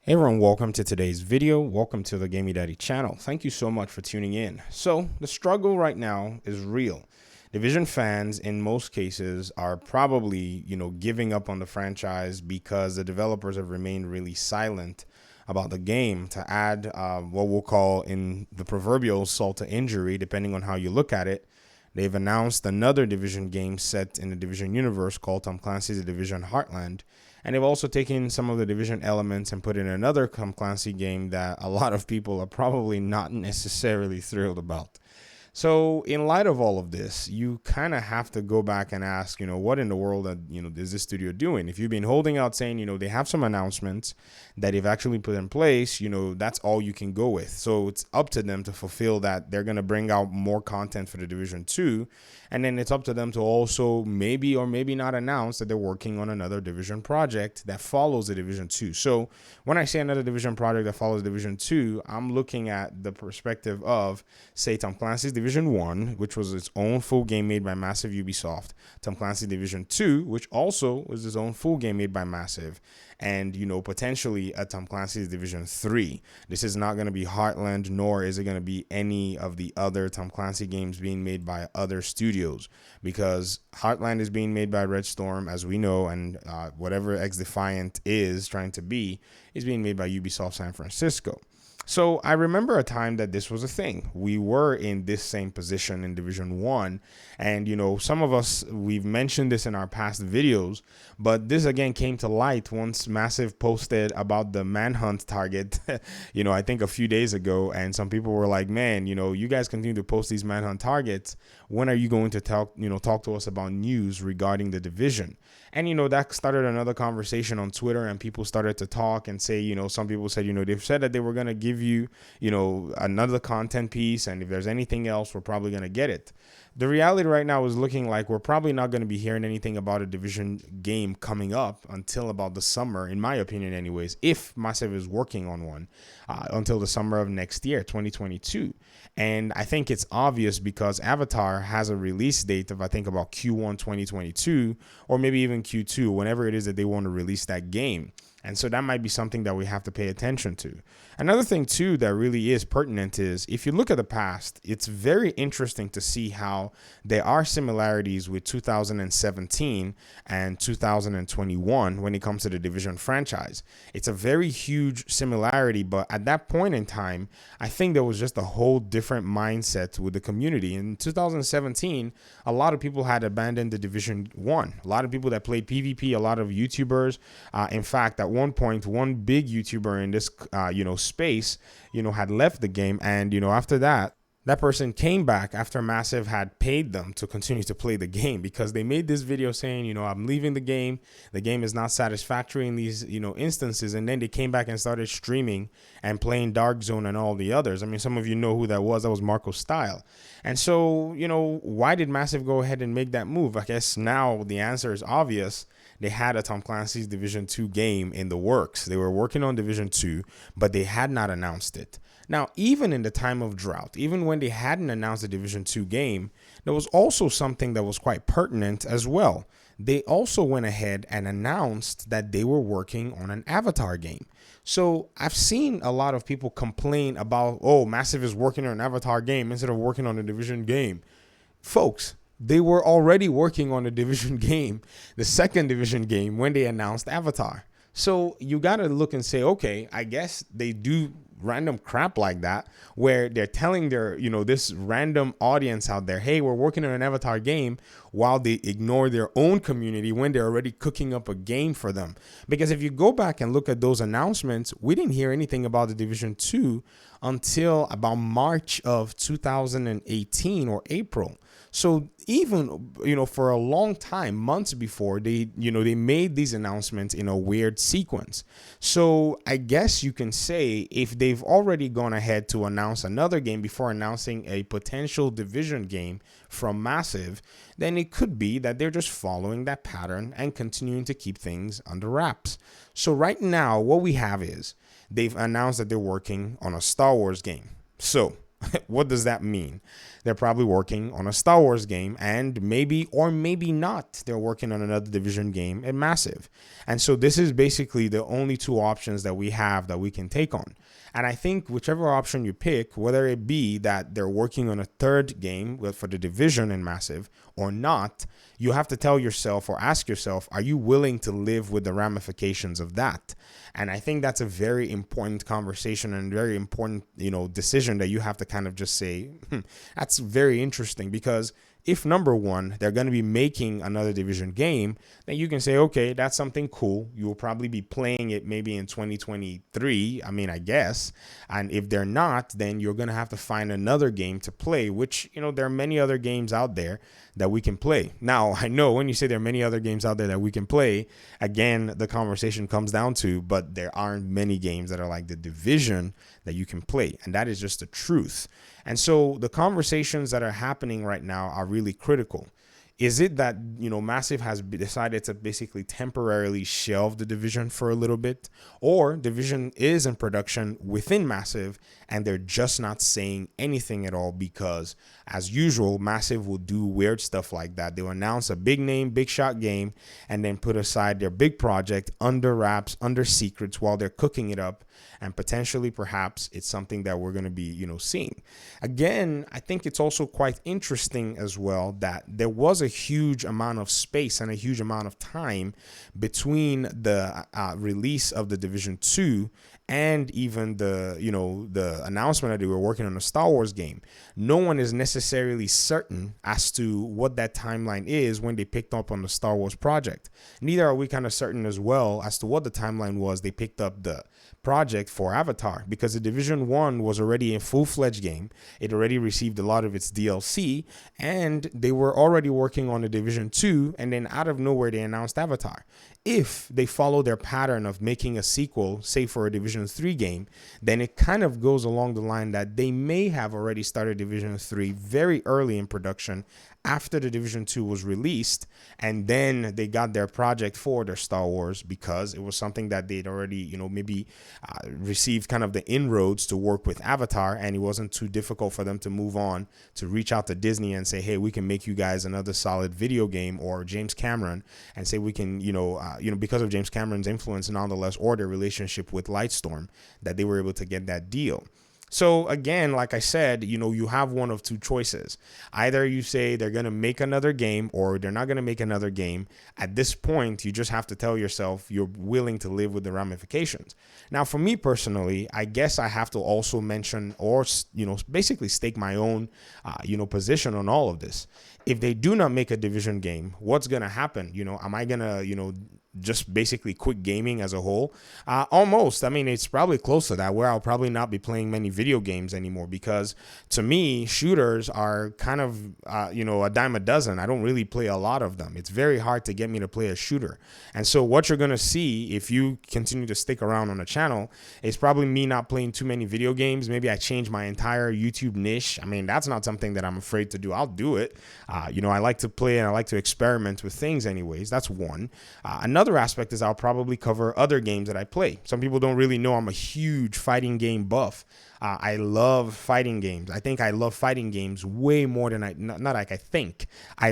Hey everyone, welcome to today's video. Welcome to the Gamey Daddy channel. Thank you so much for tuning in. So the struggle right now is real. Division fans in most cases are probably, giving up on the franchise because the developers have remained really silent about the game. To add what we'll call in the proverbial salt to injury, depending on how you look at it, they've announced another Division game set in the Division universe called Tom Clancy's The Division Heartland. And they've also taken some of the Division elements and put in another Tom Clancy game that a lot of people are probably not necessarily thrilled about. So in light of all of this, you kind of have to go back and ask, what in the world, is this studio doing? If you've been holding out saying, they have some announcements that they've actually put in place, that's all you can go with. So it's up to them to fulfill that. They're going to bring out more content for the Division 2. And then it's up to them to also maybe or maybe not announce that they're working on another Division project that follows the Division 2. So when I say another Division project that follows Division 2, I'm looking at the perspective of, say, Tom Clancy's Division 1, which was its own full game made by Massive Ubisoft. Tom Clancy's Division 2, which also was its own full game made by Massive. And, potentially a Tom Clancy's Division 3. This is not going to be Heartland, nor is it going to be any of the other Tom Clancy games being made by other studios, because Heartland is being made by Red Storm, as we know, and whatever X Defiant is trying to be is being made by Ubisoft San Francisco. So I remember a time that this was a thing. We were in this same position in Division 1. And, some of us, we've mentioned this in our past videos, but this again came to light once Massive posted about the manhunt target, I think a few days ago. And some people were like, man, you guys continue to post these manhunt targets. When are you going to talk to us about news regarding the Division? And, that started another conversation on Twitter, and people started to talk and say, some people said, they've said that they were going to give you, another content piece. And if there's anything else, we're probably going to get it. The reality right now is looking like we're probably not going to be hearing anything about a Division game coming up until about the summer, in my opinion anyways, if Massive is working on one, until the summer of next year, 2022. And I think it's obvious because Avatar has a release date of, I think, about Q1 2022, or maybe even Q2, whenever it is that they want to release that game. And so that might be something that we have to pay attention to. Another thing, too, that really is pertinent is if you look at the past, it's very interesting to see how there are similarities with 2017 and 2021 when it comes to the Division franchise. It's a very huge similarity, but at that point in time, I think there was just a whole different mindset with the community. In 2017, a lot of people had abandoned the Division 1. A lot of people that played PvP, a lot of YouTubers. In fact, at one point, one big YouTuber in this, space, had left the game. And, after that person came back after Massive had paid them to continue to play the game, because they made this video saying, I'm leaving the game. The game is not satisfactory in these, instances. And then they came back and started streaming and playing Dark Zone and all the others. I mean, some of you know who that was. That was Marco Style. And so, why did Massive go ahead and make that move? I guess now the answer is obvious. They had a Tom Clancy's Division 2 game in the works. They were working on Division 2, but they had not announced it. Now, even in the time of drought, even when they hadn't announced the Division 2 game, there was also something that was quite pertinent as well. They also went ahead and announced that they were working on an Avatar game. So I've seen a lot of people complain about, Massive is working on an Avatar game instead of working on a Division game. Folks, they were already working on a Division game, the second Division game, when they announced Avatar. So you got to look and say, okay, I guess they do random crap like that, where they're telling their, this random audience out there, hey, we're working on an Avatar game, while they ignore their own community when they're already cooking up a game for them. Because if you go back and look at those announcements, we didn't hear anything about the Division 2 until about March of 2018 or April. So even, for a long time, months before, they made these announcements in a weird sequence. So I guess you can say if they've already gone ahead to announce another game before announcing a potential Division game from Massive, then it could be that they're just following that pattern and continuing to keep things under wraps. So right now, what we have is they've announced that they're working on a Star Wars game. So What does that mean? They're probably working on a Star Wars game, and maybe or maybe not, they're working on another Division game at Massive. And so this is basically the only two options that we have that we can take on. And I think whichever option you pick, whether it be that they're working on a third game for the Division and Massive or not, you have to tell yourself or ask yourself, are you willing to live with the ramifications of that? And I think that's a very important conversation and very important, decision that you have to kind of just say, that's very interesting, because if number one, they're going to be making another Division game, then you can say, okay, that's something cool. You will probably be playing it maybe in 2023. I mean, I guess. And if they're not, then you're going to have to find another game to play, which, there are many other games out there that we can play. Now, I know when you say there are many other games out there that we can play, again, the conversation comes down to, but there aren't many games that are like the Division that you can play. And that is just the truth. And so the conversations that are happening right now are really critical. Is it that, Massive has decided to basically temporarily shelve the Division for a little bit, or Division is in production within Massive and they're just not saying anything at all because, as usual, Massive will do weird stuff like that. They'll announce a big name, big shot game and then put aside their big project under wraps, under secrets while they're cooking it up. And potentially, perhaps, it's something that we're going to be, seeing. Again, I think it's also quite interesting as well that there was a huge amount of space and a huge amount of time between the release of the Division 2 and even the announcement that they were working on a Star Wars game. No one is necessarily certain as to what that timeline is when they picked up on the Star Wars project. Neither are we kind of certain as well as to what the timeline was they picked up the project for Avatar, because the Division 1 was already a full-fledged game. It already received a lot of its DLC, and they were already working on the Division 2, and then out of nowhere they announced Avatar. If they follow their pattern of making a sequel, say for a Division 3 game, then it kind of goes along the line that they may have already started Division 3 very early in production after the Division 2 was released, and then they got their project for their Star Wars because it was something that they'd already, maybe received kind of the inroads to work with Avatar, and it wasn't too difficult for them to move on to reach out to Disney and say, hey, we can make you guys another solid video game, or James Cameron, and say we can, because of James Cameron's influence and nonetheless or their relationship with Lightstorm, that they were able to get that deal. So again, like I said, you have one of two choices. Either you say they're going to make another game or they're not going to make another game. At this point, you just have to tell yourself you're willing to live with the ramifications. Now, for me personally, I guess I have to also mention or, basically stake my own, position on all of this. If they do not make a Division game, what's going to happen? Am I going to, just basically quit gaming as a whole? Almost. I mean, it's probably close to that, where I'll probably not be playing many video games anymore, because to me, shooters are kind of, a dime a dozen. I don't really play a lot of them. It's very hard to get me to play a shooter. And so what you're going to see if you continue to stick around on the channel is probably me not playing too many video games. Maybe I change my entire YouTube niche. I mean, that's not something that I'm afraid to do. I'll do it. I like to play and I like to experiment with things anyways. That's one. Another aspect is I'll probably cover other games that I play. Some people don't really know I'm a huge fighting game buff. I love fighting games. I think I love fighting games way more than I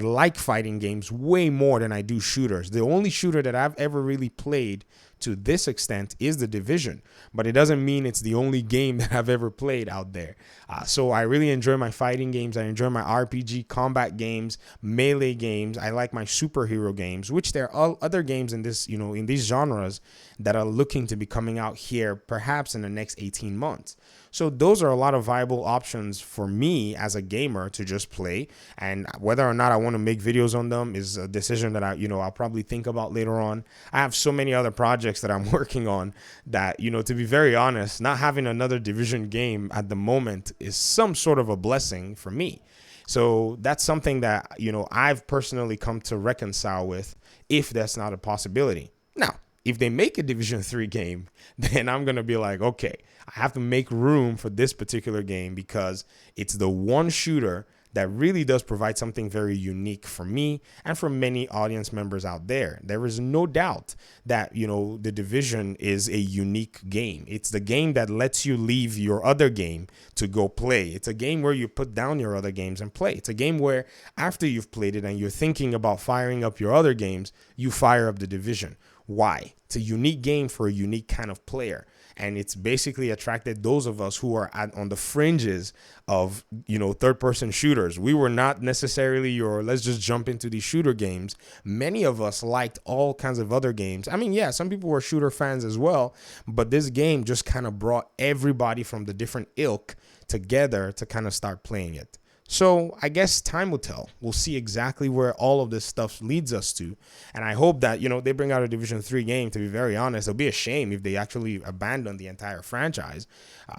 like fighting games way more than I do shooters. The only shooter that I've ever really played to this extent is the Division, but it doesn't mean it's the only game that I've ever played out there. So I really enjoy my fighting games. I enjoy my RPG combat games, melee games. I like my superhero games, which there are other games in this, in these genres that are looking to be coming out here perhaps in the next 18 months. So those are a lot of viable options for me as a gamer to just play, and whether or not I want to make videos on them is a decision that I'll probably think about later on. I have so many other projects that I'm working on that, to be very honest, not having another Division game at the moment is some sort of a blessing for me. So that's something that, I've personally come to reconcile with, if that's not a possibility. Now, if they make a Division 3 game, then I'm going to be like, okay, I have to make room for this particular game because it's the one shooter that really does provide something very unique for me and for many audience members out there. There is no doubt that, you know, The Division is a unique game. It's the game that lets you leave your other game to go play. It's a game where you put down your other games and play. It's a game where after you've played it and you're thinking about firing up your other games, you fire up The Division. Why? It's a unique game for a unique kind of player. And it's basically attracted those of us who are on the fringes of, you know, third-person shooters. We were not necessarily your, let's just jump into these shooter games. Many of us liked all kinds of other games. I mean, yeah, some people were shooter fans as well, but this game just kind of brought everybody from the different ilk together to kind of start playing it. So I guess time will tell. We'll see exactly where all of this stuff leads us to. And I hope that, you know, they bring out a Division 3 game. To be very honest, it'll be a shame if they actually abandon the entire franchise.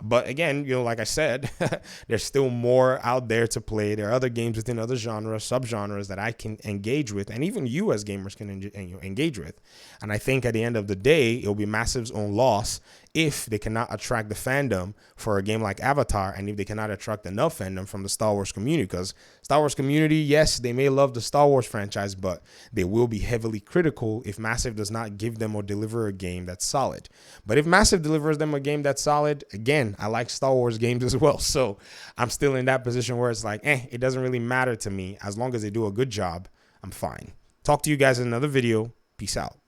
But again, you know, like I said, there's still more out there to play. There are other games within other genres, subgenres that I can engage with, and even you as gamers can engage with. And I think at the end of the day, it'll be Massive's own loss if they cannot attract the fandom for a game like Avatar, and if they cannot attract enough fandom from the Star Wars community. Because Star Wars community, yes, they may love the Star Wars franchise, but they will be heavily critical if Massive does not give them or deliver a game that's solid. But if Massive delivers them a game that's solid, again, I like Star Wars games as well. So I'm still in that position where it's like, it doesn't really matter to me. As long as they do a good job, I'm fine. Talk to you guys in another video. Peace out.